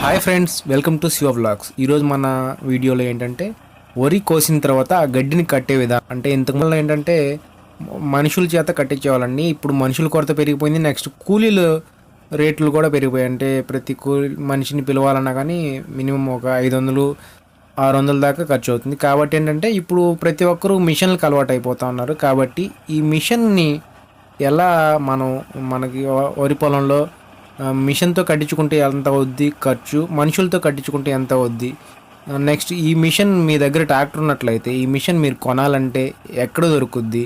Hi friends, welcome to Shiva vlogs. ఈరోజు మన వీడియోలో ఏంటంటే వరి కోసిన తర్వాత ఆ గడ్డిని కట్టే విధానం. అంటే ఇంతకుముందు ఏంటంటే మనుషుల చేత కట్టించేవాళ్ళండి. ఇప్పుడు మనుషుల కొరత పెరిగిపోయింది. నెక్స్ట్ కూలీలు రేట్లు కూడా పెరిగిపోయాయి. అంటే ప్రతి మనిషిని పిలవాలన్నా కానీ మినిమం ఒక 500 600 దాకా ఖర్చు అవుతుంది. కాబట్టి ఏంటంటే ఇప్పుడు ప్రతి ఒక్కరూ మిషన్లకు అలవాటు అయిపోతూ ఉన్నారు. కాబట్టి ఈ మిషన్ని ఎలా మనకి వరి పొలంలో మిషన్తో కట్టించుకుంటే ఎంత అవుద్ది ఖర్చు, మనుషులతో కట్టించుకుంటే ఎంత అవుద్ది, నెక్స్ట్ ఈ మిషన్ మీ దగ్గర ట్రాక్టర్ ఉన్నట్లయితే ఈ మిషన్ మీరు కొనాలంటే ఎక్కడ దొరుకుద్ది,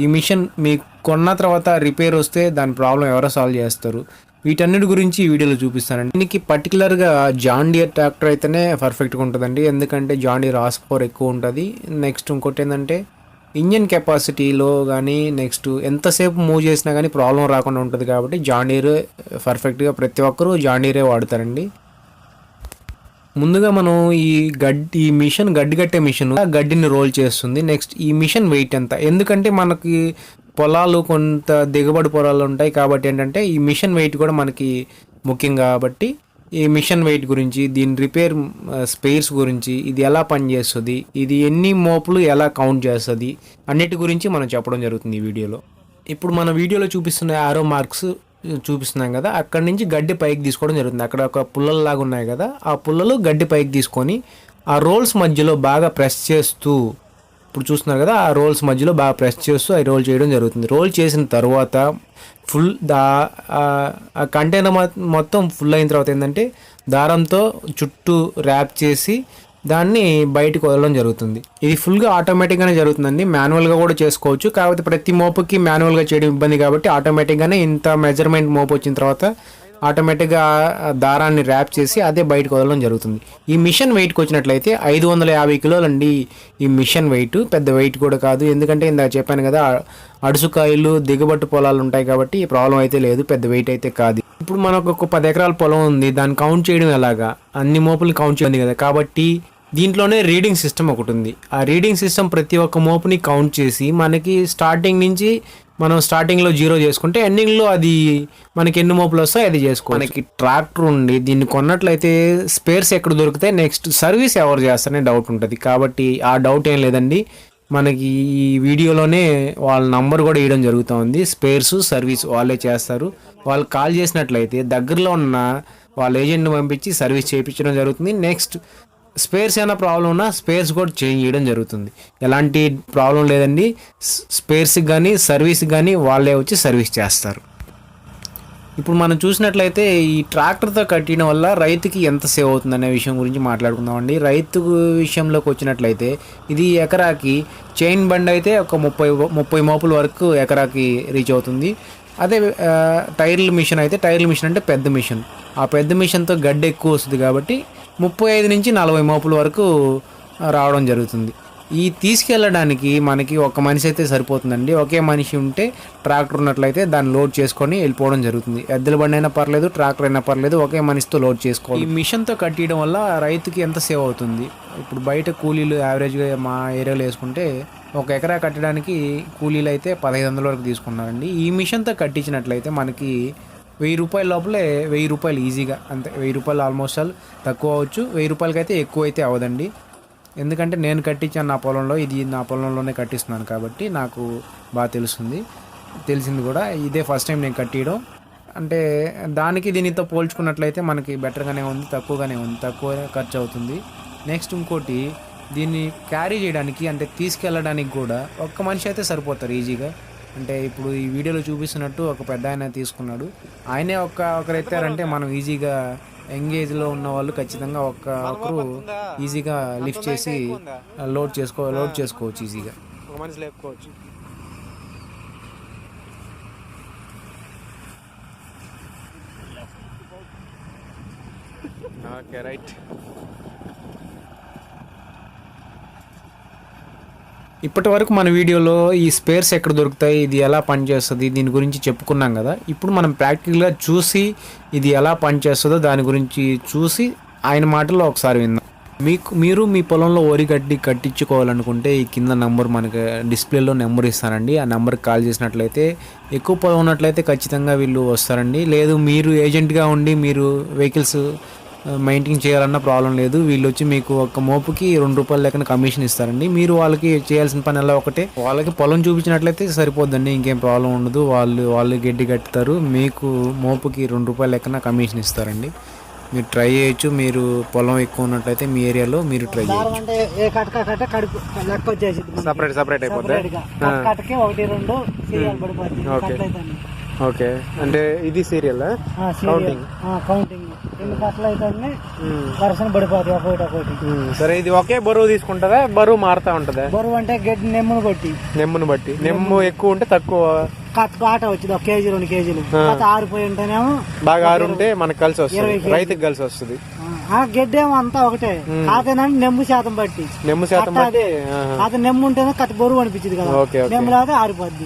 ఈ మిషన్ మీకు కొన్న తర్వాత రిపేర్ వస్తే దాని ప్రాబ్లం ఎవరో సాల్వ్ చేస్తారు, వీటన్నిటి గురించి ఈ వీడియోలో చూపిస్తానండి. దీనికి పర్టికులర్గా జాన్ డియర్ ట్రాక్టర్ అయితేనే పర్ఫెక్ట్గా ఉంటుందండి. ఎందుకంటే జాన్ డియర్ హార్స్ పవర్ ఎక్కువ ఉంటుంది. నెక్స్ట్ ఇంకోటి ఏంటంటే ఇంజన్ కెపాసిటీలో కానీ నెక్స్ట్ ఎంతసేపు మూవ్ చేసినా కానీ ప్రాబ్లం రాకుండా ఉంటుంది. కాబట్టి జాన్ డీర్ పర్ఫెక్ట్గా ప్రతి ఒక్కరూ జాన్ డీరే వాడతారండి. ముందుగా మనం ఈ మిషన్ గడ్డి కట్టే మిషన్ గడ్డిని రోల్ చేస్తుంది. నెక్స్ట్ ఈ మిషన్ వెయిట్ ఎంత, ఎందుకంటే మనకి పొలాలు కొంత దిగుబడి పొలాలు ఉంటాయి. కాబట్టి ఏంటంటే ఈ మిషన్ వెయిట్ కూడా మనకి ముఖ్యం. కాబట్టి ఈ మిషన్ వెయిట్ గురించి, దీని రిపేర్ స్పేర్స్ గురించి, ఇది ఎలా పనిచేస్తుంది, ఇది ఎన్ని మోపులు ఎలా కౌంట్ చేస్తుంది, అన్నిటి గురించి మనం చెప్పడం జరుగుతుంది ఈ వీడియోలో. ఇప్పుడు మన వీడియోలో చూపిస్తున్న ఆరో మార్క్స్ చూపిస్తున్నాం కదా, అక్కడి నుంచి గడ్డి పైకి తీసుకోవడం జరుగుతుంది. అక్కడ ఒక పుల్లల్లాగా ఉన్నాయి కదా, ఆ పుల్లలు గడ్డి పైకి తీసుకొని ఆ రోల్స్ మధ్యలో బాగా ప్రెస్ చేస్తూ, ఇప్పుడు చూస్తున్నారు కదా, ఆ రోల్స్ మధ్యలో బాగా ప్రెస్ చేస్తూ అవి రోల్ చేయడం జరుగుతుంది. రోల్ చేసిన తర్వాత ఫుల్ కంటైనర్ మొత్తం ఫుల్ అయిన తర్వాత ఏంటంటే దారంతో చుట్టూ ర్యాప్ చేసి దాన్ని బయటకు వదలడం జరుగుతుంది. ఇది ఫుల్గా ఆటోమేటిక్గానే జరుగుతుందండి. మాన్యువల్గా కూడా చేసుకోవచ్చు. కాకపోతే ప్రతి మోపుకి మాన్యువల్గా చేయడం ఇబ్బంది కాబట్టి ఆటోమేటిక్గానే ఇంత మెజర్మెంట్ మోపు వచ్చిన తర్వాత ఆటోమేటిక్గా దారాన్ని ర్యాప్ చేసి అదే బయటకు వదలడం జరుగుతుంది. ఈ మిషన్ వెయిట్కి వచ్చినట్లయితే 550 కిలోలు అండి ఈ మిషన్ వెయిట్. పెద్ద వెయిట్ కూడా కాదు, ఎందుకంటే ఇందాక చెప్పాను కదా, అడుసుకాయలు దిగుబట్టు పొలాలు ఉంటాయి కాబట్టి ఈ ప్రాబ్లం అయితే లేదు, పెద్ద వెయిట్ అయితే కాదు. ఇప్పుడు మనకు ఒక 10 ఎకరాల పొలం ఉంది, దాన్ని కౌంట్ చేయడం ఎలాగా, అన్ని మోపులు కౌంట్ చేయండి కదా. కాబట్టి దీంట్లోనే రీడింగ్ సిస్టమ్ ఒకటి ఉంది. ఆ రీడింగ్ సిస్టమ్ ప్రతి ఒక్క మోపుని కౌంట్ చేసి మనకి స్టార్టింగ్ నుంచి మనం స్టార్టింగ్లో 0 చేసుకుంటే ఎండింగ్లో అది మనకి ఎన్ని మోపులు వస్తాయి అది చేసుకో. మనకి ట్రాక్టర్ ఉండి దీన్ని కొన్నట్లయితే స్పేర్స్ ఎక్కడ దొరుకుతాయి, నెక్స్ట్ సర్వీస్ ఎవరు చేస్తారనే డౌట్ ఉంటుంది. కాబట్టి ఆ డౌట్ ఏం లేదండి, మనకి ఈ వీడియోలోనే వాళ్ళ నంబర్ కూడా ఇవ్వడం జరుగుతుంది. స్పేర్స్ సర్వీస్ వాళ్ళే చేస్తారు. వాళ్ళు కాల్ చేసినట్లయితే దగ్గరలో ఉన్న వాళ్ళ ఏజెంట్ని పంపించి సర్వీస్ చేయించడం జరుగుతుంది. నెక్స్ట్ స్పేర్స్ ఏమైనా ప్రాబ్లం ఉన్నా స్పేర్స్ కూడా చేంజ్ చేయడం జరుగుతుంది. ఎలాంటి ప్రాబ్లం లేదండి. స్పేర్స్కి కానీ సర్వీస్కి కానీ వాళ్ళే వచ్చి సర్వీస్ చేస్తారు. ఇప్పుడు మనం చూసినట్లయితే ఈ ట్రాక్టర్తో కట్టడం వల్ల రైతుకి ఎంత సేవ్ అవుతుంది అనే విషయం గురించి మాట్లాడుకుందామండి. రైతు విషయంలోకి వచ్చినట్లయితే ఇది ఎకరాకి చైన్ బండ్ అయితే ఒక 30 మోపుల వరకు ఎకరాకి రీచ్ అవుతుంది. అదే టైర్ల మిషన్ అయితే, టైర్ల మిషన్ అంటే పెద్ద మిషన్, ఆ పెద్ద మిషన్తో గడ్డి ఎక్కువ వస్తుంది కాబట్టి 35 నుంచి 40 మోపుల వరకు రావడం జరుగుతుంది. ఈ తీసుకెళ్ళడానికి మనకి ఒక మనిషి అయితే సరిపోతుందండి. ఒకే మనిషి ఉంటే ట్రాక్టర్ ఉన్నట్లయితే దాన్ని లోడ్ చేసుకొని వెళ్ళిపోవడం జరుగుతుంది. ఎద్దుల బండి అయినా పర్లేదు, ట్రాక్టర్ అయినా పర్లేదు, ఒకే మనిషితో లోడ్ చేసుకోవాలి. ఈ మిషన్తో కట్టడం వల్ల రైతుకి ఎంత సేవ్ అవుతుంది. ఇప్పుడు బయట కూలీలు యావరేజ్గా మా ఏరియాలో వేసుకుంటే ఒక ఎకరా కట్టడానికి కూలీలు అయితే 1500 వరకు తీసుకున్నారండి. ఈ మిషన్తో కట్టించినట్లయితే మనకి 1000 రూపాయల లోపలే 1000 రూపాయలు ఈజీగా, అంతే 1000 రూపాయలు ఆల్మోస్ట్ ఆల్ తక్కువ అవ్వచ్చు. 1000 రూపాయలకి అయితే ఎక్కువ అయితే అవ్వదండి. ఎందుకంటే నేను కట్టించాను నా పొలంలో, ఇది నా పొలంలోనే కట్టిస్తున్నాను కాబట్టి నాకు బాగా తెలిసింది కూడా. ఇదే ఫస్ట్ టైం నేను కట్టియడం. అంటే దానికి దీనితో పోల్చుకున్నట్లయితే మనకి బెటర్గానే ఉంది, తక్కువ ఖర్చు అవుతుంది. నెక్స్ట్ ఇంకోటి, దీన్ని క్యారీ చేయడానికి అంటే తీసుకెళ్ళడానికి కూడా ఒక్క మనిషి అయితే సరిపోతారు ఈజీగా. అంటే ఇప్పుడు ఈ వీడియోలో చూపిస్తున్నట్టు ఒక పెద్ద ఆయన తీసుకున్నాడు, ఆయనే ఒకరు ఎత్తారంటే మనం ఈజీగా ఎంగేజ్లో ఉన్న వాళ్ళు ఖచ్చితంగా ఒకరు ఈజీగా లిఫ్ట్ చేసి లోడ్ చేసుకోవచ్చు ఈజీగా. ఒక మనిషి లేపుకోవచ్చు. Okay, right. ఇప్పటి వరకు మన వీడియోలో ఈ స్పేర్స్ ఎక్కడ దొరుకుతాయి, ఇది ఎలా పనిచేస్తుంది, దీని గురించి చెప్పుకున్నాం కదా. ఇప్పుడు మనం ప్రాక్టికల్గా చూసి ఇది ఎలా పనిచేస్తుందో దాని గురించి చూసి ఆయన మాటల్లో ఒకసారి విందాం. మీరు మీ పొలంలో వరి గడ్డి కట్టించుకోవాలనుకుంటే ఈ కింద నెంబర్ మనకి డిస్ప్లేలో నెంబర్ ఇస్తానండి. ఆ నెంబర్కి కాల్ చేసినట్లయితే, ఎక్కువ పొలం ఉన్నట్లయితే ఖచ్చితంగా వీళ్ళు వస్తారండి. లేదు మీరు ఏజెంట్గా ఉండి మీరు వెహికల్స్ మెయింటైన్ చేయాలన్న ప్రాబ్లం లేదు. వీళ్ళు వచ్చి మీకు ఒక మోపుకి ₹2 లెక్కన కమిషన్ ఇస్తారండి. మీరు వాళ్ళకి చేయాల్సిన పని ఎలా ఒకటే, వాళ్ళకి పొలం చూపించినట్లయితే సరిపోద్దండి, ఇంకేం ప్రాబ్లం ఉండదు. వాళ్ళు గడ్డి కట్టుతారు, మీకు మోపుకి ₹2 లెక్కన కమిషన్ ఇస్తారండి. మీరు ట్రై చేయొచ్చు. మీరు పొలం ఎక్కువ ఉన్నట్లయితే మీ ఏరియాలో మీరు ట్రై చేయొచ్చు. సపరేట్ అయిపోద్ది. ఓకే, అంటే ఇది సీరియల్ కౌంటింగ్ పడిపోతాయి. సరే, ఇది ఒకే బరువు తీసుకుంటుందా, బరువు మారుతా ఉంటుందా? బరువు అంటే గడ్డి నెమ్మును బట్టి నెమ్ము ఎక్కువ ఉంటే తక్కువ కాట వచ్చింది, 1 కేజీ 2 కేజీలు. ఆరిపోయి ఉంటేనేమో బాగా ఆరుంటే మనకు కలిసి వస్తుంది, రైతుకి కలిసి వస్తుంది. గడ్డి ఏమో అంతా ఒకటే, కాదేనండి నెమ్ము శాతం బట్టి. అది నెమ్ము ఉంటేనే కత్తి బరువు అనిపించింది కదా, నెమ్ము లేదా ఆరిపోద్ది.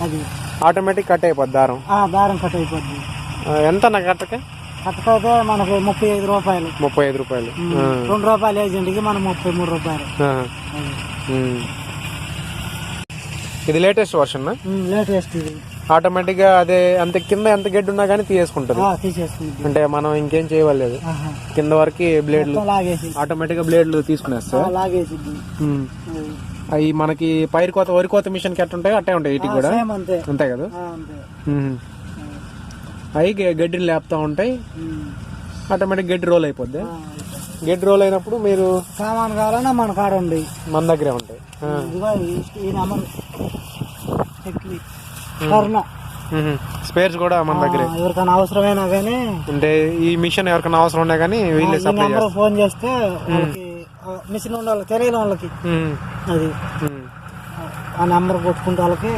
అది ఆటోమేటిక్ కట్ అయిపోద్ది, దారం కట్ అయిపోద్ది. ఎంత నా కట్టకే మనకు ₹35. ₹2 ఏజెంట్కి మనం ₹33. ఇది లేటెస్ట్ వర్షన్. లేటెస్ట్ ఇది ఆటోమేటిక్ గా అదే అంత కింద ఎంత గడ్డి ఉన్నా గానీ తీసేసుకుంటది. అంటే మనం ఇంకేం చేయలేదు, కింద వరకు బ్లేడ్లు ఆటోమేటిక్ గా బ్లేడ్లు తీసుకునేస్తాయి. అవి మనకి వరి కోత మిషన్ కి ఎట్లా ఉంటాయి అట్టే ఉంటాయి, వీటికి కూడా అంతే కదా. అవి గడ్డిని లేపుతా ఉంటాయి, ఆటోమేటిక్ గడ్డి రోల్ అయిపోద్ది. గడ్డి రోల్ అయినప్పుడు మీరు సామాన్ కావాలన్నా మన కాడ ఉంది, మన దగ్గరే ఉంటాయి. స్పేర్స్ కూడా మన దగ్గరే, ఎవరికైనా అవసరమైనా కానీ. అంటే ఈ మిషన్ ఎవరికైనా అవసరం ఉన్నా కానీ వీళ్ళే సప్లై చేస్తారు. ఫోన్ చేస్తే మిషన్ ఉన్న వాళ్ళకి, తెలియని వాళ్ళకి అది ఆ నెంబర్ కొట్టుకుంటే వాళ్ళకి.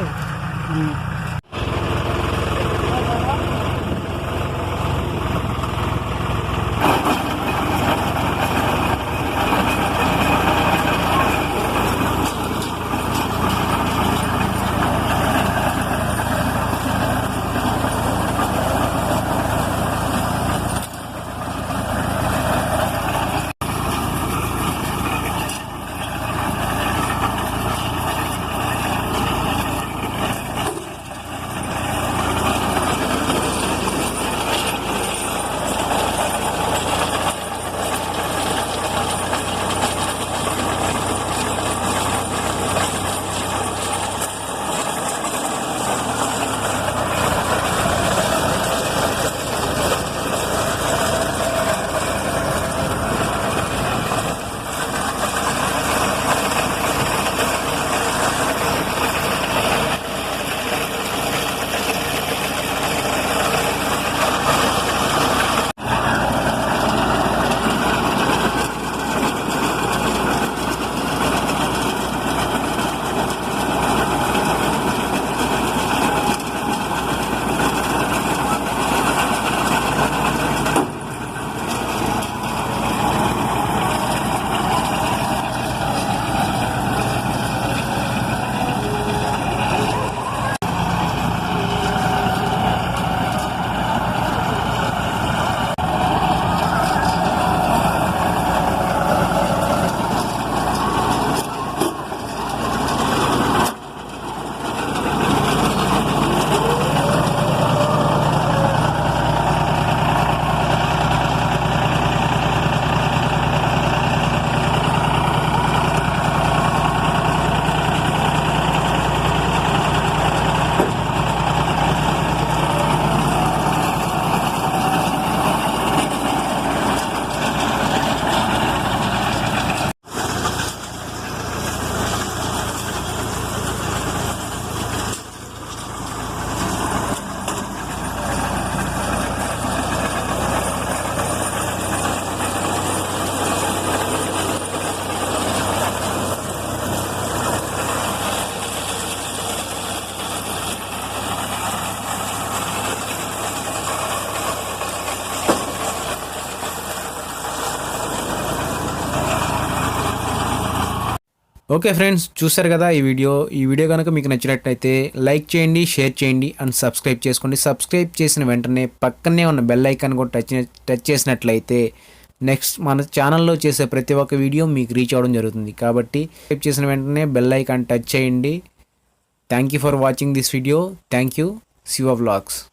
ఓకే ఫ్రెండ్స్, చూసారు కదా ఈ వీడియో కనుక మీకు నచ్చినట్టయితే లైక్ చేయండి, షేర్ చేయండి అండ్ సబ్స్క్రైబ్ చేసుకోండి. సబ్స్క్రైబ్ చేసిన వెంటనే పక్కనే ఉన్న బెల్ ఐకాన్ కూడా టచ్ చేసినట్లయితే నెక్స్ట్ మన ఛానల్లో చేసే ప్రతి ఒక్క వీడియో మీకు రీచ్ అవ్వడం జరుగుతుంది. కాబట్టి సబ్స్క్రైబ్ చేసిన వెంటనే బెల్ ఐకాన్ టచ్ చేయండి. Thank you for watching this video. Thank you. Siva Vlogs.